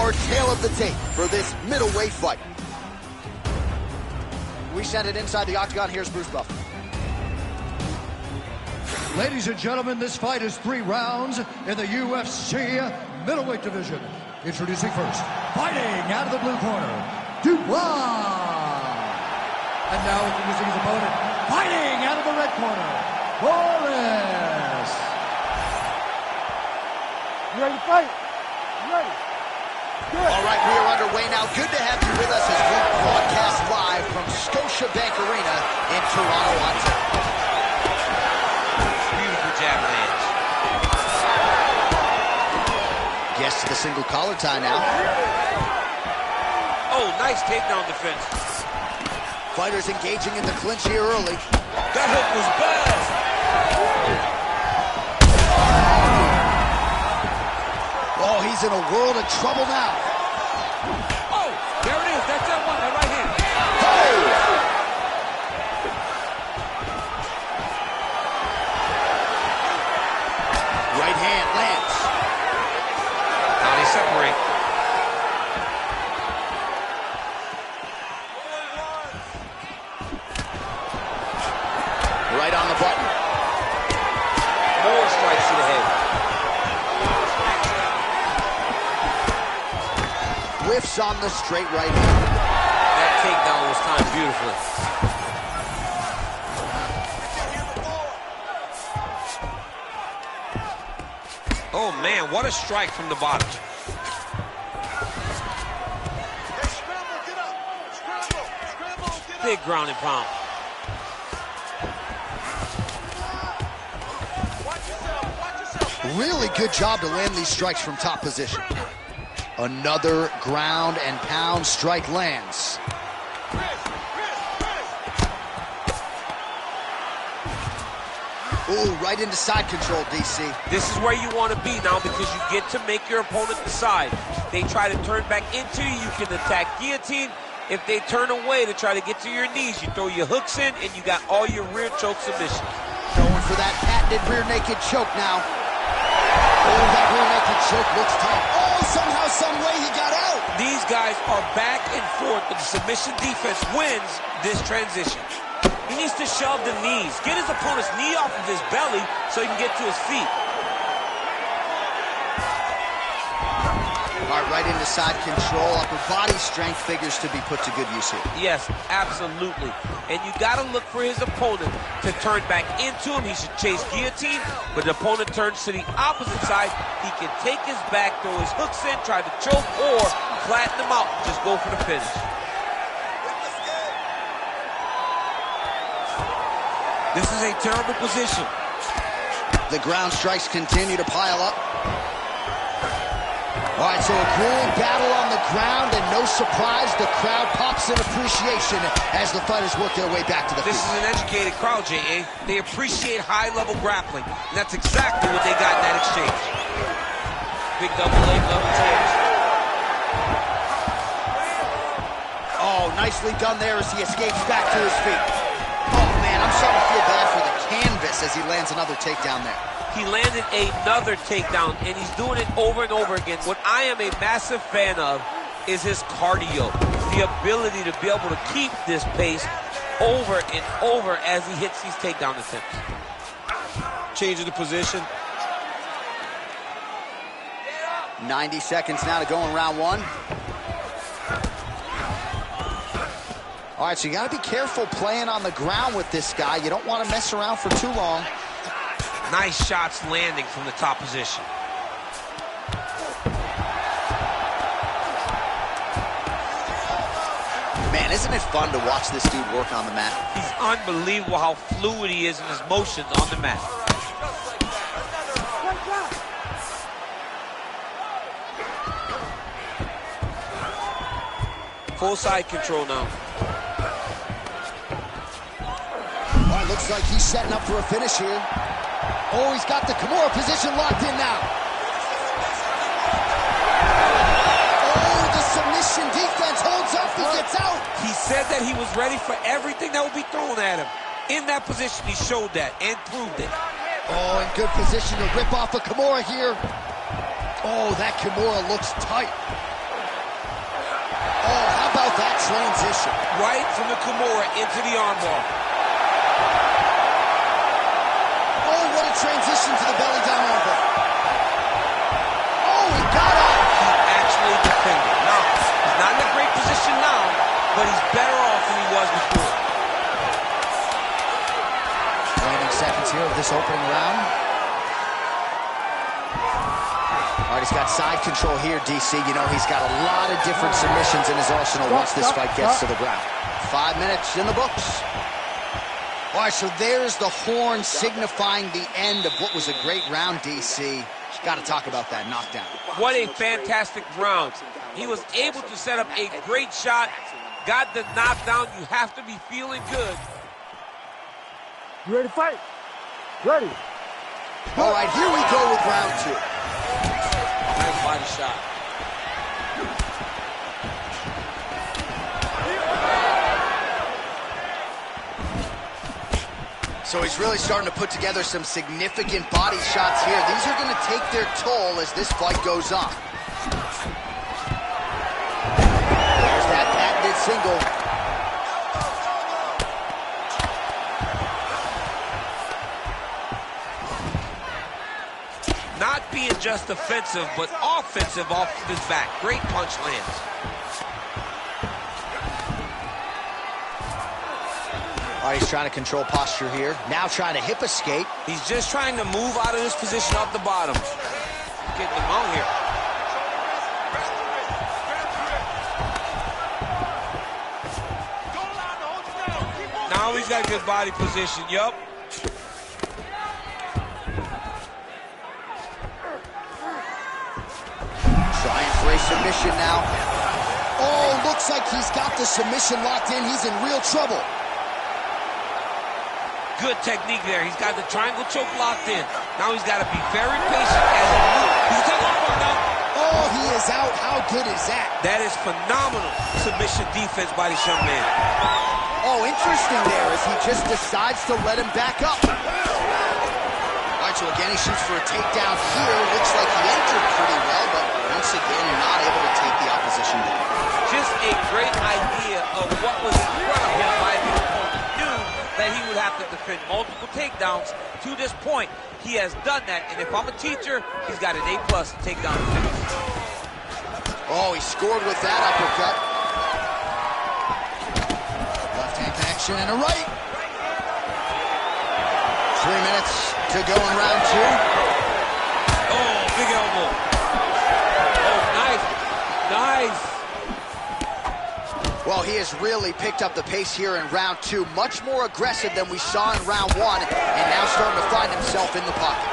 our tale of the tape for this middleweight fight. We send it inside the octagon. Here's Bruce Buffer. Ladies and gentlemen, this fight is 3 rounds in the UFC middleweight division. Introducing first, fighting out of the blue corner, Dubois. And now introducing his opponent, fighting out of the red corner, Boris. You ready to fight? You ready? Good. All right, we are underway now. Good to have you with us as we broadcast live from Scotiabank Arena in Toronto, Ontario. Beautiful jab lands. Gets to the single collar tie now. Oh, nice takedown defense. Fighters engaging in the clinch here early. That hook was bad. Oh, he's in a world of trouble now. Oh, there it is. That's that one, that right hand. Oh! Right hand lands. Now they separate. Right on the button. More strikes to the head. Whiffs on the straight right hand. That takedown was timed beautifully. Oh man, what a strike from the bottom. Big ground and pound. Really good job to land these strikes from top position. Another ground and pound strike lands. Ooh, right into side control, DC. This is where you want to be now because you get to make your opponent decide. They try to turn back into you, you can attack guillotine. If they turn away to try to get to your knees, you throw your hooks in and you got all your rear choke submission. Going for that patented rear naked choke now. Oh, that rear naked choke looks tough. Oh, somehow, some way he got out. These guys are back and forth, but the submission defense wins this transition. He needs to shove the knees, get his opponent's knee off of his belly so he can get to his feet. All right, right into side control. Upper body strength figures to be put to good use here. Yes, absolutely. And you got to look for his opponent to turn back into him. He should chase guillotine, but the opponent turns to the opposite side. He can take his back, throw his hooks in, try to choke, or flatten him out. Just go for the finish. This is a terrible position. The ground strikes continue to pile up. All right, so a grueling battle on the ground, and no surprise, the crowd pops in appreciation as the fighters work their way back to the This feet. is an educated crowd, J.A. They appreciate high-level grappling, and that's exactly what they got in that exchange. Big double leg, level change. Oh, nicely done there as he escapes back to his feet. Oh, man, I'm starting to feel bad for the canvas as he lands another takedown there. He landed another takedown, and he's doing it over and over again. What I am a massive fan of is his cardio, the ability to be able to keep this pace over and over as he hits these takedown attempts. Changing the position. 90 seconds now to go in round one. All right, so you got to be careful playing on the ground with this guy. You don't want to mess around for too long. Nice shots landing from the top position. Man, isn't it fun to watch this dude work on the mat? He's unbelievable how fluid he is in his motions on the mat. Full side control now. Oh, it looks like he's setting up for a finish here. Oh, he's got the Kimura position locked in now. Oh, the submission defense holds up. He gets out. He said that he was ready for everything that would be thrown at him. In that position, he showed that and proved it. Oh, in good position to rip off a Kimura here. Oh, that Kimura looks tight. that transition. Right from the Kimura into the armbar. Oh, what a transition to the belly down armbar. Oh, he got up. He actually defended. Now, he's not in a great position now, but he's better off than he was before. Remaining seconds here of this opening round. All right, he's got side control here, DC. You know, he's got a lot of different submissions in his arsenal once this fight gets to the ground. 5 minutes in the books. All right, so there's the horn signifying the end of what was a great round, DC. Got to talk about that knockdown. What a fantastic round. He was able to set up a great shot, got the knockdown. You have to be feeling good. You ready to fight? Ready. All right, here we go with round 2. Nice body shot. So he's really starting to put together some significant body shots here. These are going to take their toll as this fight goes on. There's that patented single. Not being just offensive, but offensive off his back. Great punch lands. All right, he's trying to control posture here. Now trying to hip escape. He's just trying to move out of this position off the bottom. Getting him out here. Now he's got a good body position. Yup. Trying for a submission now. Oh, looks like he's got the submission locked in. He's in real trouble. Good technique there. He's got the triangle choke locked in. Now he's got to be very patient as he moves. He's taking off now. Oh, he is out. How good is that? That is phenomenal submission defense by this young man. Oh, interesting there as he just decides to let him back up. All right, so again, he shoots for a takedown here. Looks like he entered pretty well, but once again, not able to take the opposition down. Just a great idea of what was in front of him by the opponent. Knew that he would have to defend multiple takedowns. To this point, he has done that, and if I'm a teacher, he's got an A+ takedown defense. Oh, he scored with that uppercut. Left hand connection and a right. 3 minutes to go in round 2. Oh, big elbow. Oh, nice. Nice. Well, he has really picked up the pace here in round 2. Much more aggressive than we saw in round 1, and now starting to find himself in the pocket.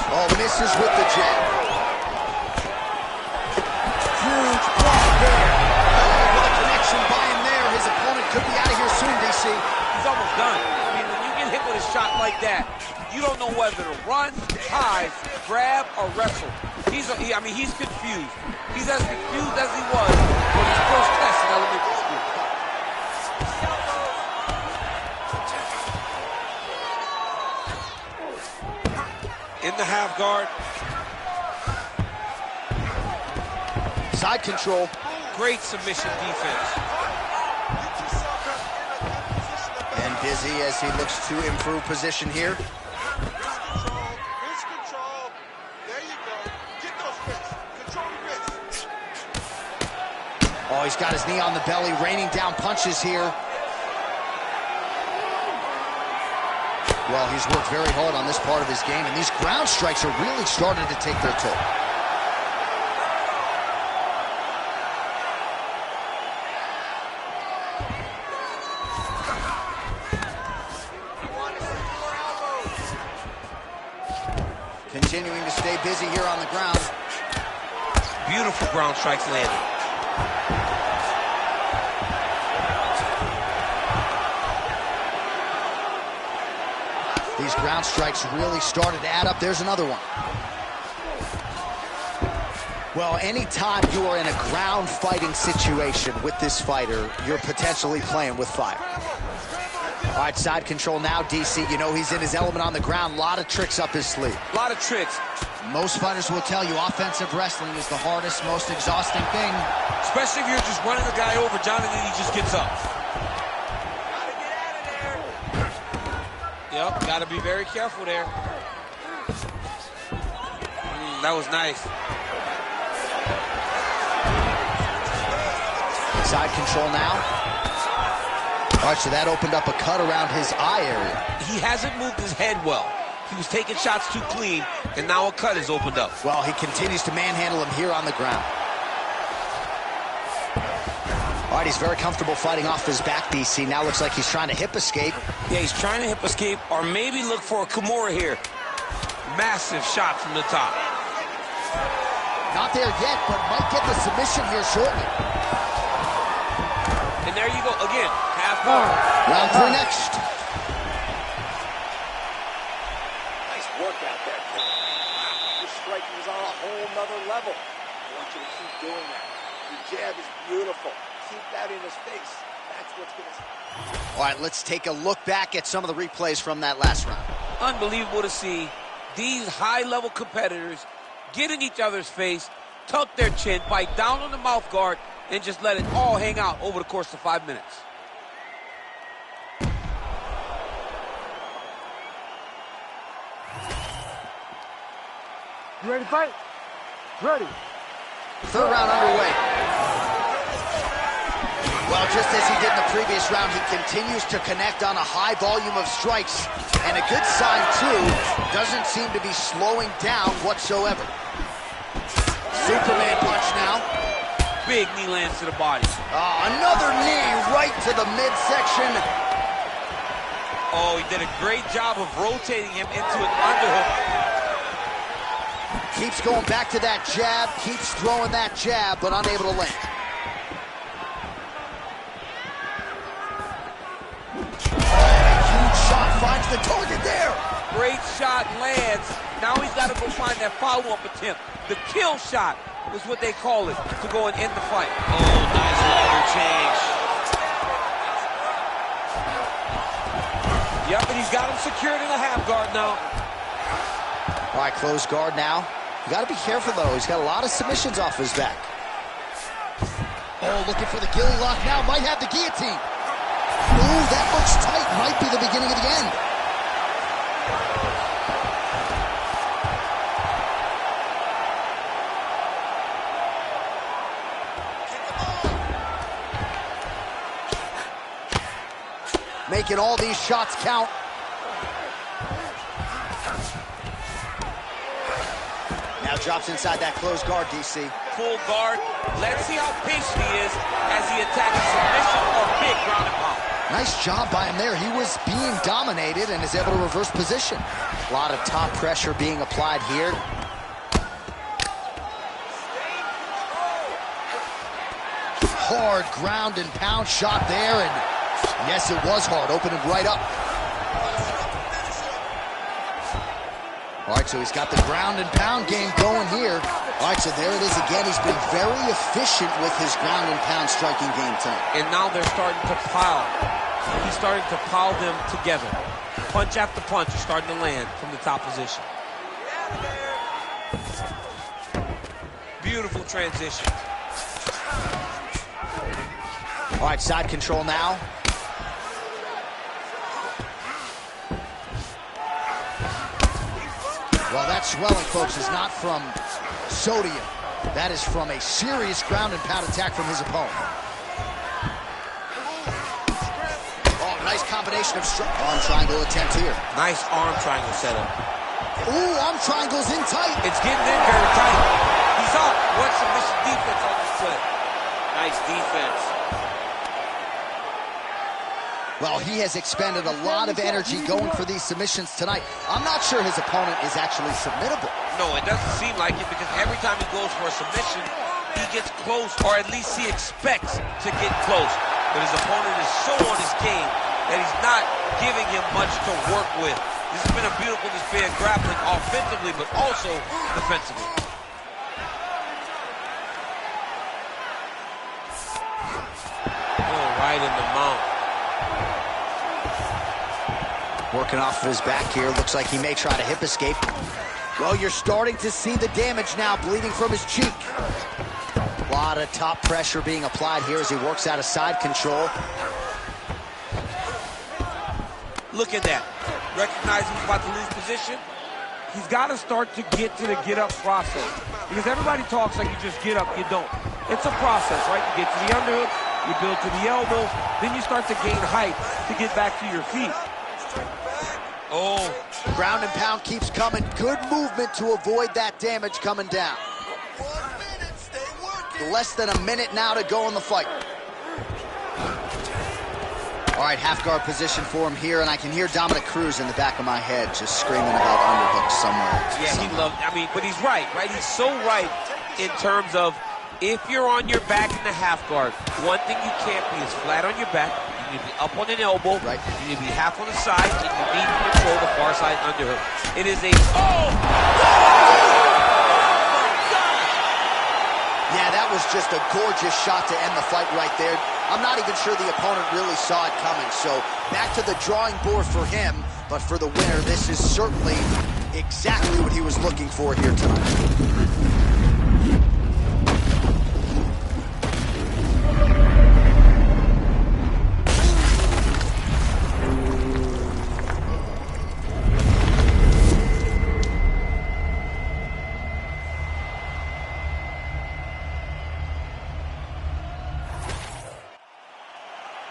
Oh, misses with the jab. Huge block there. Oh, with a connection by him there. His opponent could be out of here soon, DC. He's almost done. I mean, when you get hit with a shot like that, you don't know whether to run, hide, grab, or wrestle. He's confused. He's as confused as he was when his first test in elementary school. In the half guard. Side control. Great submission defense. And busy as he looks to improve position here. Oh, he's got his knee on the belly, raining down punches here. Well, he's worked very hard on this part of his game, and these ground strikes are really starting to take their toll. Continuing to stay busy here on the ground. Beautiful ground strikes landed. These ground strikes really started to add up. There's another one. Well, anytime you are in a ground fighting situation with this fighter, you're potentially playing with fire. All right, side control now, DC. You know he's in his element on the ground. A lot of tricks up his sleeve. A lot of tricks. Most fighters will tell you offensive wrestling is the hardest, most exhausting thing. Especially if you're just running the guy over, John, and then he just gets up. Yep, got to be very careful there. That was nice. Side control now. All right, so that opened up a cut around his eye area. He hasn't moved his head well. He was taking shots too clean, and now a cut has opened up. Well, he continues to manhandle him here on the ground. All right, he's very comfortable fighting off his back, DC. Now looks like he's trying to hip escape. Yeah, he's trying to hip escape, or maybe look for a Kimura here. Massive shot from the top. Not there yet, but might get the submission here shortly. And there you go, again, half guard. Round 3 next. Nice work out there, Ken. Your striking is on a whole nother level. I want you to keep doing that. Your jab is beautiful. Keep that in his face. That's what's going to... All right, let's take a look back at some of the replays from that last round. Unbelievable to see these high-level competitors get in each other's face, tuck their chin, bite down on the mouth guard, and just let it all hang out over the course of 5 minutes. You ready to fight? Ready. 3rd round underway. Well, just as he did in the previous round, he continues to connect on a high volume of strikes. And a good sign, too, doesn't seem to be slowing down whatsoever. Superman punch now. Big knee lands to the body. Another knee right to the midsection. Oh, he did a great job of rotating him into an underhook. Keeps going back to that jab, keeps throwing that jab, but unable to land. Huge shot finds the target there. Great shot lands. Now he's got to go find that follow-up attempt. The kill shot is what they call it, to go and end the fight. Oh, nice level change. Yep, and he's got him secured in a half guard now. All right, closed guard now. You got to be careful, though. He's got a lot of submissions off his back. Oh, looking for the gilly lock now. Might have the guillotine. Ooh, that looks tight. Might be the beginning of the end. Making all these shots count. Now drops inside that closed guard, DC. Full guard. Let's see how patient he is as he attacks a submission or big ground and pound. Nice job by him there. He was being dominated and is able to reverse position. A lot of top pressure being applied here. Hard ground and pound shot there, and yes, it was hard, opening right up. All right, so he's got the ground and pound game going here. All right, so there it is again. He's been very efficient with his ground and pound striking game tonight. And now they're starting to pile. He's starting to pile them together. Punch after punch is starting to land from the top position. Beautiful transition. All right, side control now. Well, that swelling, folks, is not from sodium. That is from a serious ground and pound attack from his opponent. Oh, nice combination of arm triangle attempt here. Nice arm triangle setup. Ooh, arm triangle's in tight. It's getting in very tight. He's up. What submission defense on this play. Nice defense. Well, he has expended a lot of energy going for these submissions tonight. I'm not sure his opponent is actually submittable. No, it doesn't seem like it, because every time he goes for a submission, he gets close, or at least he expects to get close. But his opponent is so on his game that he's not giving him much to work with. This has been a beautiful display of grappling offensively, but also defensively. Oh, right in the mount. Working off of his back here. Looks like he may try to hip escape. Well, you're starting to see the damage now, bleeding from his cheek. A lot of top pressure being applied here as he works out of side control. Look at that. Recognize he's about to lose position. He's got to start to get to the get-up process. Because everybody talks like you just get up, you don't. It's a process, right? You get to the underhook, you build to the elbow, then you start to gain height to get back to your feet. Oh, ground and pound keeps coming. Good movement to avoid that damage coming down. Less than a minute now to go in the fight. All right, half guard position for him here, and I can hear Dominic Cruz in the back of my head just screaming about underhooks somewhere. Yeah, he loved, but he's right? He's so right in terms of if you're on your back in the half guard, one thing you can't be is flat on your back. You need to be up on an elbow. Right. You need to be half on the side, and you need to control the far side underhook. It is a Yeah, that was just a gorgeous shot to end the fight right there. I'm not even sure the opponent really saw it coming. So back to the drawing board for him. But for the winner, this is certainly exactly what he was looking for here tonight.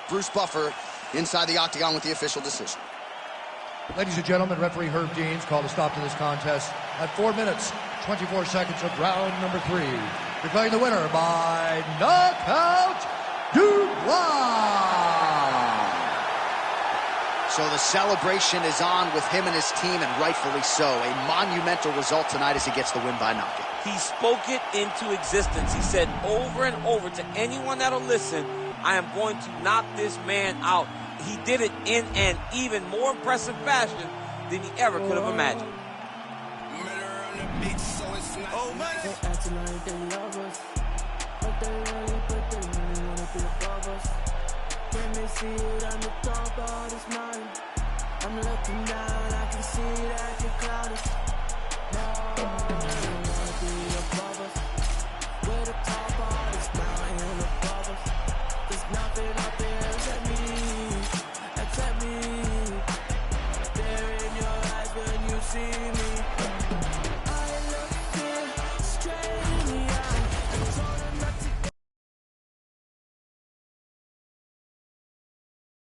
Bruce Buffer inside the octagon with the official decision. Ladies and gentlemen, referee Herb Deans called a stop to this contest at 4 minutes, 24 seconds of round number 3. Declaring the winner by knockout, Dubois. So the celebration is on with him and his team, and rightfully so. A monumental result tonight as he gets the win by knockout. He spoke it into existence. He said over and over to anyone that'll listen, I am going to knock this man out. He did it in an even more impressive fashion than he ever could have imagined. I'm looking down, I can see